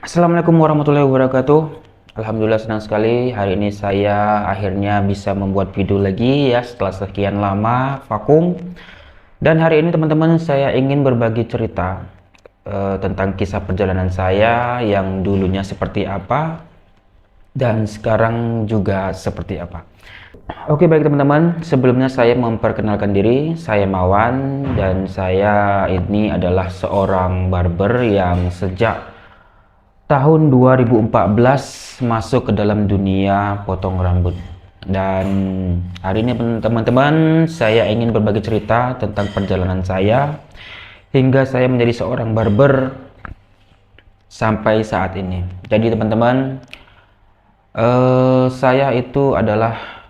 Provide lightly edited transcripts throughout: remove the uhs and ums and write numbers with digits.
Assalamualaikum warahmatullahi wabarakatuh. Alhamdulillah senang sekali hari ini saya akhirnya bisa membuat video lagi ya setelah sekian lama vakum. Dan hari ini teman-teman saya ingin berbagi cerita tentang kisah perjalanan saya yang dulunya seperti apa dan sekarang juga seperti apa. Oke baik teman-teman, sebelumnya saya memperkenalkan diri, saya Mawan dan saya ini adalah seorang barber yang sejak tahun 2014 masuk ke dalam dunia potong rambut. Dan hari ini teman-teman saya ingin berbagi cerita tentang perjalanan saya hingga saya menjadi seorang barber sampai saat ini. Jadi teman-teman, saya itu adalah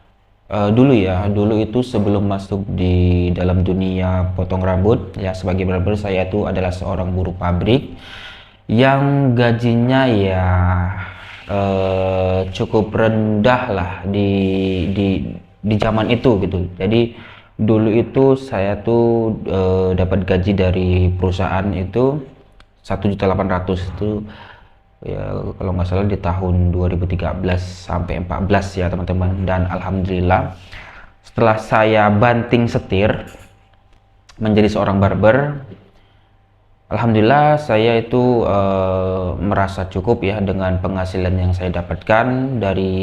dulu itu sebelum masuk di dalam dunia potong rambut ya sebagai barber, saya itu adalah seorang buruh pabrik yang gajinya ya cukup rendah lah di zaman itu gitu. Jadi dulu itu saya tuh dapat gaji dari perusahaan itu 1.800.000 itu ya kalau nggak salah di tahun 2013 sampai 14 ya teman-teman. Dan alhamdulillah setelah saya banting setir menjadi seorang barber, alhamdulillah saya itu merasa cukup ya dengan penghasilan yang saya dapatkan dari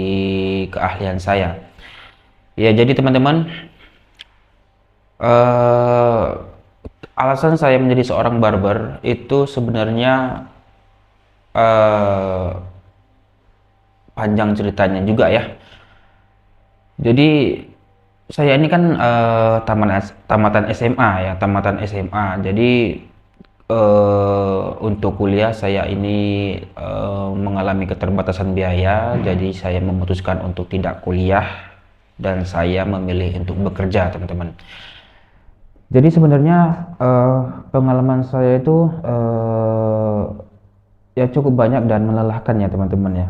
keahlian saya. Ya jadi teman-teman, eh, alasan saya menjadi seorang barber itu sebenarnya eh, panjang ceritanya juga ya. Jadi saya ini kan tamatan SMA ya, tamatan SMA. Jadi untuk kuliah saya ini mengalami keterbatasan biaya, jadi saya memutuskan untuk tidak kuliah dan saya memilih untuk bekerja, teman-teman. Jadi sebenarnya pengalaman saya itu ya cukup banyak dan melelahkan ya teman-teman ya.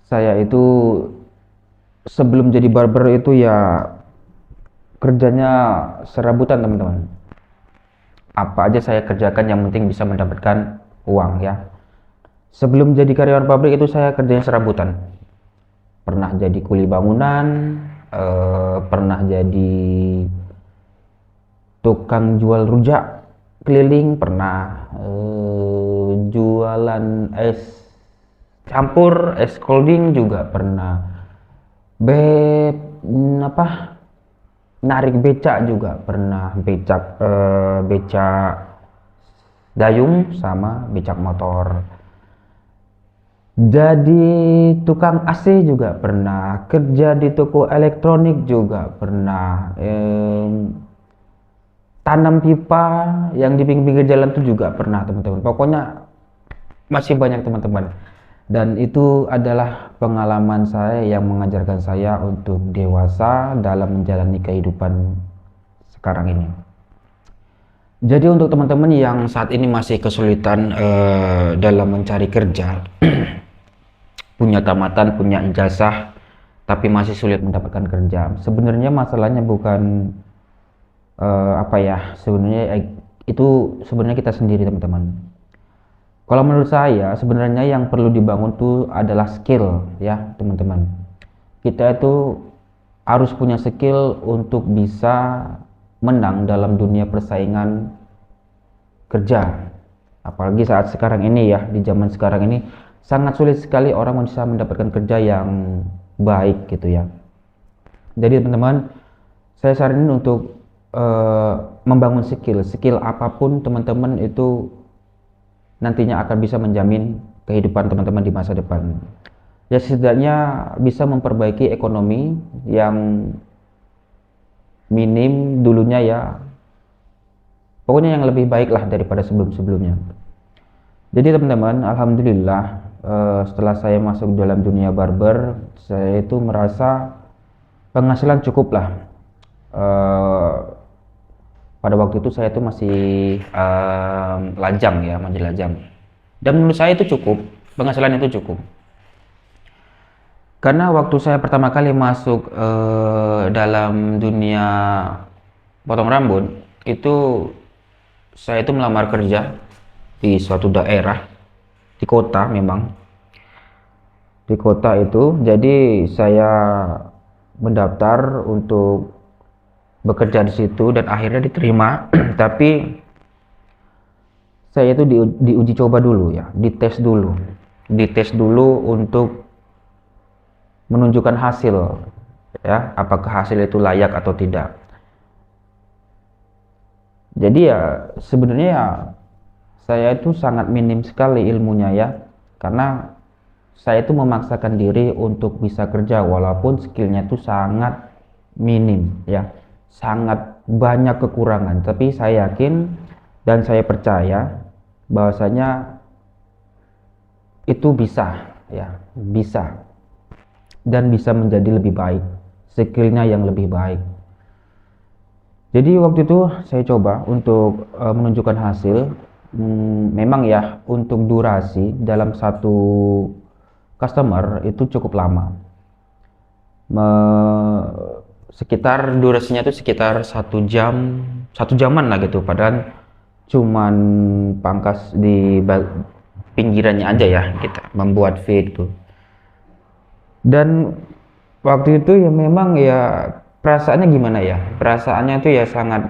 Saya itu sebelum jadi barber itu ya kerjanya serabutan teman-teman. Apa aja saya kerjakan yang penting bisa mendapatkan uang ya. Sebelum jadi karyawan pabrik itu saya kerjanya serabutan. Pernah jadi kuli bangunan, pernah jadi tukang jual rujak keliling, pernah jualan es campur, es colding juga pernah. Apa? Narik becak juga pernah, becak dayung sama becak motor. Jadi tukang AC juga pernah, kerja di toko elektronik juga pernah, tanam pipa yang di pinggir-pinggir jalan itu juga pernah teman-teman. Pokoknya masih banyak teman-teman. Dan itu adalah pengalaman saya yang mengajarkan saya untuk dewasa dalam menjalani kehidupan sekarang ini. Jadi untuk teman-teman yang saat ini masih kesulitan dalam mencari kerja, punya tamatan, punya ijazah, tapi masih sulit mendapatkan kerja. Sebenarnya masalahnya bukan apa ya? Sebenarnya itu sebenarnya kita sendiri teman-teman. Kalau menurut saya sebenarnya yang perlu dibangun tuh adalah skill ya teman-teman. Kita itu harus punya skill untuk bisa menang dalam dunia persaingan kerja. Apalagi saat sekarang ini ya, di zaman sekarang ini sangat sulit sekali orang bisa mendapatkan kerja yang baik gitu ya. Jadi teman-teman, saya saranin untuk membangun skill apapun teman-teman itu nantinya akan bisa menjamin kehidupan teman-teman di masa depan. Ya setidaknya bisa memperbaiki ekonomi yang minim dulunya ya. Pokoknya yang lebih baik lah daripada sebelum-sebelumnya. Jadi teman-teman, alhamdulillah setelah saya masuk dalam dunia barber, saya itu merasa penghasilan cukup lah. Pada waktu itu saya itu masih lajang ya, masih lajang. Dan menurut saya itu cukup, penghasilan itu cukup. Karena waktu saya pertama kali masuk dalam dunia potong rambut, itu saya itu melamar kerja di suatu daerah di kota memang. Di kota itu, jadi saya mendaftar untuk bekerja di situ dan akhirnya diterima. Tapi saya itu diuji coba dulu ya, dites dulu untuk menunjukkan hasil ya, apakah hasil itu layak atau tidak. Jadi ya sebenarnya ya saya itu sangat minim sekali ilmunya ya, karena saya itu memaksakan diri untuk bisa kerja walaupun skillnya itu sangat minim ya, sangat banyak kekurangan. Tapi saya yakin dan saya percaya bahwasanya itu bisa ya, bisa dan bisa menjadi lebih baik, skillnya yang lebih baik. Jadi waktu itu saya coba untuk menunjukkan hasil. Memang ya untuk durasi dalam satu customer itu cukup lama. Sekitar durasinya itu sekitar 1 jam, 1 jaman lah gitu. Padahal cuman pangkas di pinggirannya aja ya kita membuat feed itu. Dan waktu itu ya memang ya perasaannya gimana ya? Perasaannya itu ya sangat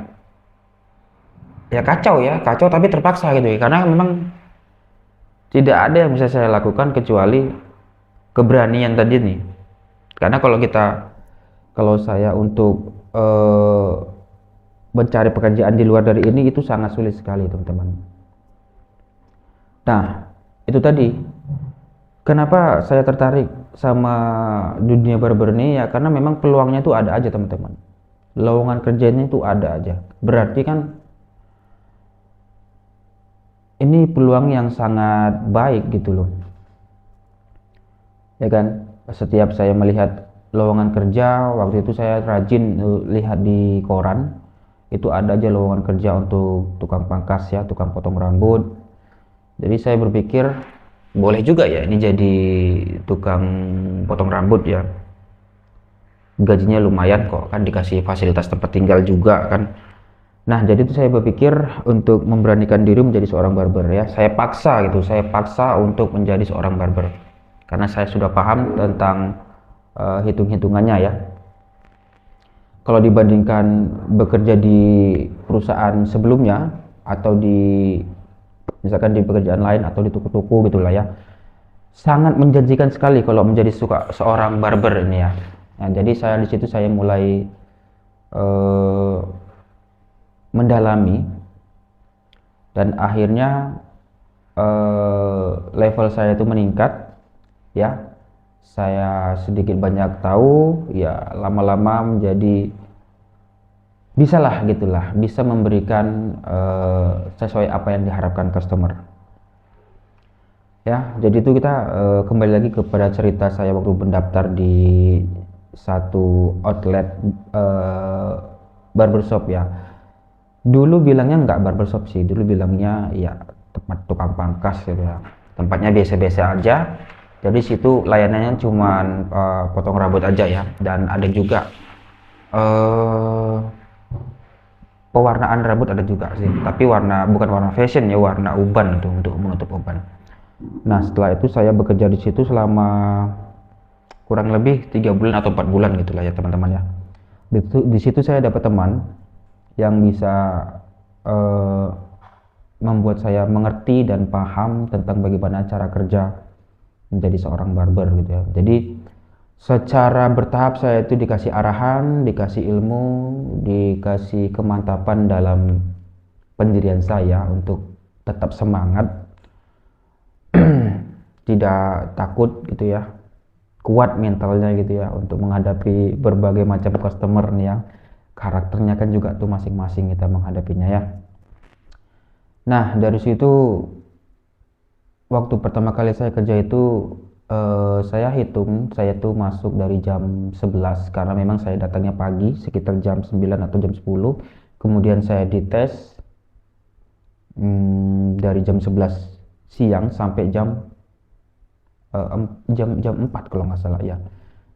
ya kacau ya, kacau tapi terpaksa gitu ya. Karena memang tidak ada yang bisa saya lakukan kecuali keberanian tadi nih. Karena kalau saya untuk mencari pekerjaan di luar dari ini itu sangat sulit sekali teman-teman. Nah itu tadi kenapa saya tertarik sama dunia barber ini ya, karena memang peluangnya itu ada aja teman-teman, lowongan kerjanya itu ada aja. Berarti kan ini peluang yang sangat baik gitu loh ya kan. Setiap saya melihat lowongan kerja, waktu itu saya rajin lihat di koran, itu ada aja lowongan kerja untuk tukang pangkas ya, tukang potong rambut. Jadi saya berpikir boleh juga ya ini jadi tukang potong rambut ya, gajinya lumayan kok kan, dikasih fasilitas tempat tinggal juga kan. Nah jadi itu saya berpikir untuk memberanikan diri menjadi seorang barber ya, saya paksa untuk menjadi seorang barber karena saya sudah paham tentang hitung-hitungannya ya. Kalau dibandingkan bekerja di perusahaan sebelumnya atau misalkan di pekerjaan lain atau di toko-toko gitulah ya, sangat menjanjikan sekali kalau menjadi seorang barber ini ya. Nah, jadi di situ saya mulai mendalami dan akhirnya level saya itu meningkat ya. Saya sedikit banyak tahu ya, lama-lama menjadi bisa memberikan sesuai apa yang diharapkan customer ya. Jadi itu kita kembali lagi kepada cerita saya waktu mendaftar di satu outlet barbershop ya. Dulu bilangnya nggak barbershop sih, dulu bilangnya ya tempat tukang pangkas gitu ya, tempatnya biasa-biasa aja. Jadi situ layanannya cuman potong rambut aja ya, dan ada juga pewarnaan rambut ada juga sih, tapi bukan warna fashion ya, warna uban itu untuk menutup uban. Nah setelah itu saya bekerja di situ selama kurang lebih 3 bulan atau 4 bulan gitulah ya teman-teman ya. Di situ saya dapat teman yang bisa membuat saya mengerti dan paham tentang bagaimana cara kerja menjadi seorang barber gitu ya. Jadi secara bertahap saya itu dikasih arahan, dikasih ilmu, dikasih kemantapan dalam pendirian saya untuk tetap semangat, tidak takut gitu ya, kuat mentalnya gitu ya untuk menghadapi berbagai macam customer nih ya. Karakternya kan juga tuh masing-masing kita menghadapinya ya. Nah dari situ waktu pertama kali saya kerja itu saya hitung saya tuh masuk dari jam 11 karena memang saya datangnya pagi sekitar jam 9 atau jam 10. Kemudian saya dites dari jam 11 siang sampai jam 4 kalau nggak salah ya.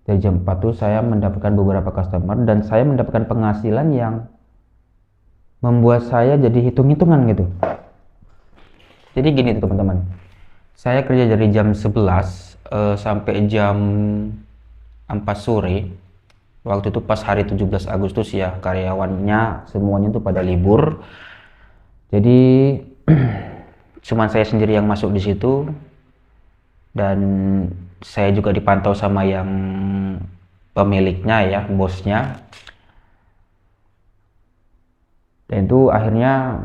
Dari jam 4 tuh saya mendapatkan beberapa customer dan saya mendapatkan penghasilan yang membuat saya jadi hitung-hitungan gitu. Jadi gini tuh teman-teman, Saya kerja dari jam 11 sampai jam 4 sore. Waktu itu pas hari 17 Agustus ya, karyawannya semuanya tuh pada libur. Jadi cuman saya sendiri yang masuk di situ, dan saya juga dipantau sama yang pemiliknya ya, bosnya. Dan itu akhirnya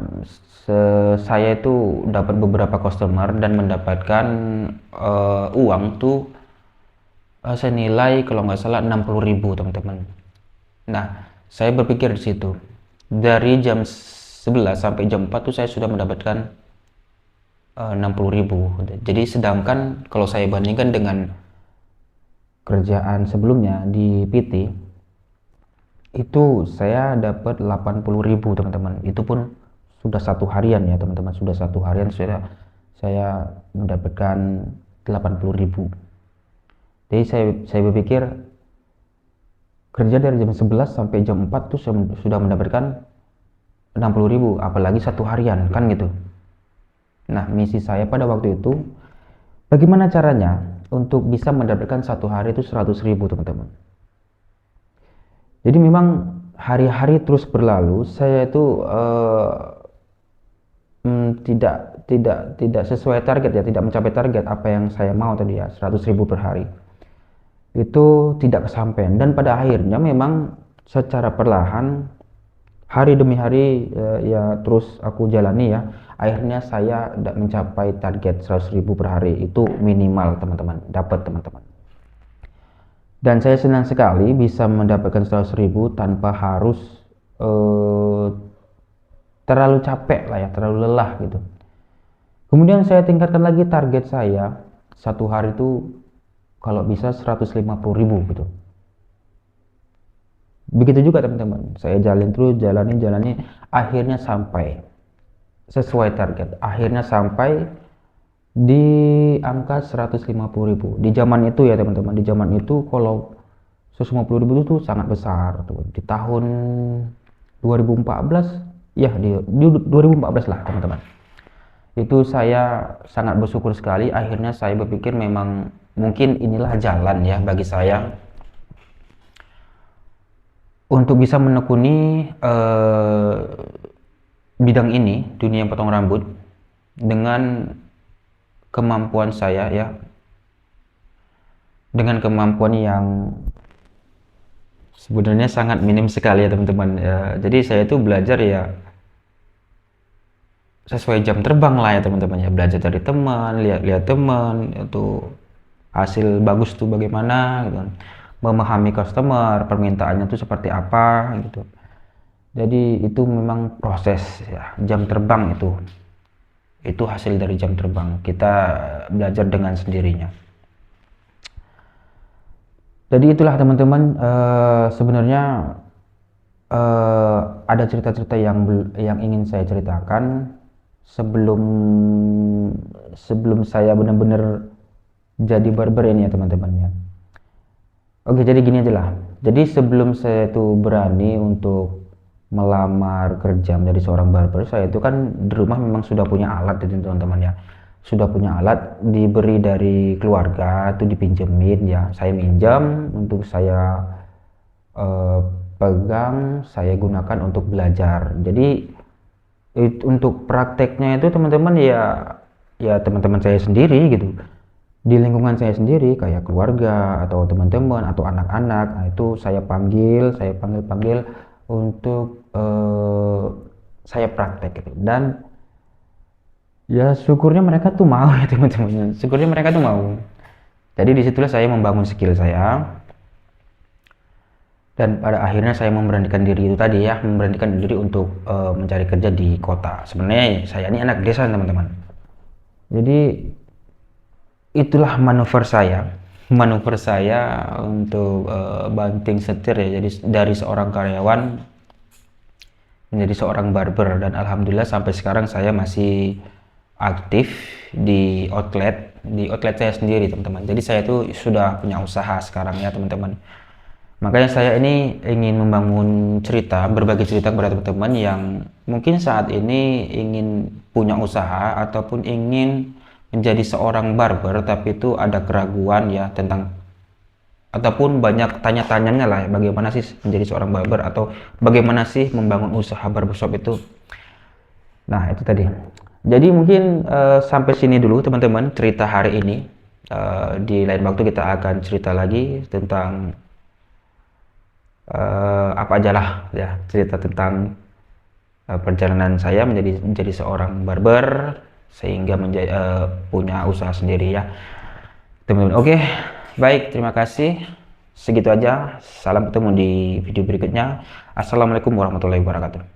saya itu dapat beberapa customer dan mendapatkan uang tuh senilai kalau nggak salah 60.000 teman-teman. Nah, saya berpikir di situ dari jam 11 sampai jam 4 tuh saya sudah mendapatkan 60.000. Jadi sedangkan kalau saya bandingkan dengan kerjaan sebelumnya di PT, itu saya dapat 80.000 teman-teman. Itu pun sudah satu harian ya teman-teman, sudah satu harian saya mendapatkan 80.000. Jadi saya berpikir kerja dari jam 11 sampai jam 4 tuh sudah mendapatkan 60.000, apalagi satu harian kan gitu. Nah, misi saya pada waktu itu, bagaimana caranya untuk bisa mendapatkan satu hari itu 100.000 teman-teman. Jadi memang hari-hari terus berlalu, saya itu tidak sesuai target ya, tidak mencapai target apa yang saya mau tadi ya, 100.000 per hari. Itu tidak kesampaian, dan pada akhirnya memang secara perlahan hari demi hari ya terus aku jalani ya. Akhirnya saya tidak mencapai target 100.000 per hari, itu minimal teman-teman, dapat teman-teman. Dan saya senang sekali bisa mendapatkan 100.000 tanpa harus terlalu capek lah ya, terlalu lelah gitu. Kemudian saya tingkatkan lagi target saya, satu hari itu kalau bisa 150.000 gitu. Begitu juga teman-teman, saya jalin terus, jalani, akhirnya sampai sesuai target. Akhirnya sampai di angka 150.000. Di zaman itu ya teman-teman, di zaman itu kalau 150.000 itu sangat besar tuh. Di tahun 2014 ya, di 2014 lah teman-teman. Itu saya sangat bersyukur sekali. Akhirnya saya berpikir memang mungkin inilah jalan ya bagi saya untuk bisa menekuni bidang ini, dunia potong rambut, dengan kemampuan saya ya, dengan kemampuan yang sebenarnya sangat minim sekali ya teman-teman ya. Jadi saya itu belajar ya sesuai jam terbang lah ya teman-teman ya, belajar dari teman, lihat-lihat teman itu hasil bagus tuh bagaimana gitu, memahami customer, permintaannya tuh seperti apa gitu. Jadi itu memang proses ya, jam terbang itu hasil dari jam terbang, kita belajar dengan sendirinya. Jadi itulah teman-teman, sebenarnya ada cerita-cerita yang ingin saya ceritakan sebelum saya benar-benar jadi barber ini ya teman-teman ya. Oke, jadi gini aja lah. Jadi sebelum saya itu berani untuk melamar kerja menjadi seorang barber, saya itu kan di rumah memang sudah punya alat itu teman-teman ya. Sudah punya alat, diberi dari keluarga, itu dipinjemin ya. Saya minjam untuk saya eh, pegang, saya gunakan untuk belajar. Jadi untuk prakteknya itu teman-teman ya, ya teman-teman saya sendiri gitu, di lingkungan saya sendiri kayak keluarga atau teman-teman atau anak-anak. Nah, itu saya panggil untuk saya praktek gitu. Dan ya syukurnya mereka tuh mau ya teman-teman, syukurnya mereka tuh mau. Jadi disitulah saya membangun skill saya, dan pada akhirnya saya memberanikan diri itu tadi ya, memberanikan diri untuk mencari kerja di kota. Sebenarnya saya ini anak desa teman-teman. Jadi itulah manuver saya untuk banting setir ya, jadi dari seorang karyawan menjadi seorang barber. Dan alhamdulillah sampai sekarang saya masih aktif di outlet saya sendiri teman-teman. Jadi saya itu sudah punya usaha sekarang ya teman-teman. Makanya saya ini ingin membangun cerita, berbagi cerita kepada teman-teman yang mungkin saat ini ingin punya usaha ataupun ingin menjadi seorang barber, tapi itu ada keraguan ya tentang, ataupun banyak tanya-tanyanya lah ya, bagaimana sih menjadi seorang barber atau bagaimana sih membangun usaha barbershop itu. Nah, itu tadi. Jadi mungkin sampai sini dulu teman-teman cerita hari ini. Di lain waktu kita akan cerita lagi tentang apa aja lah ya, cerita tentang perjalanan saya menjadi seorang barber sehingga punya usaha sendiri ya teman-teman. Oke, baik, terima kasih. Segitu aja. Salam, ketemu di video berikutnya. Assalamualaikum warahmatullahi wabarakatuh.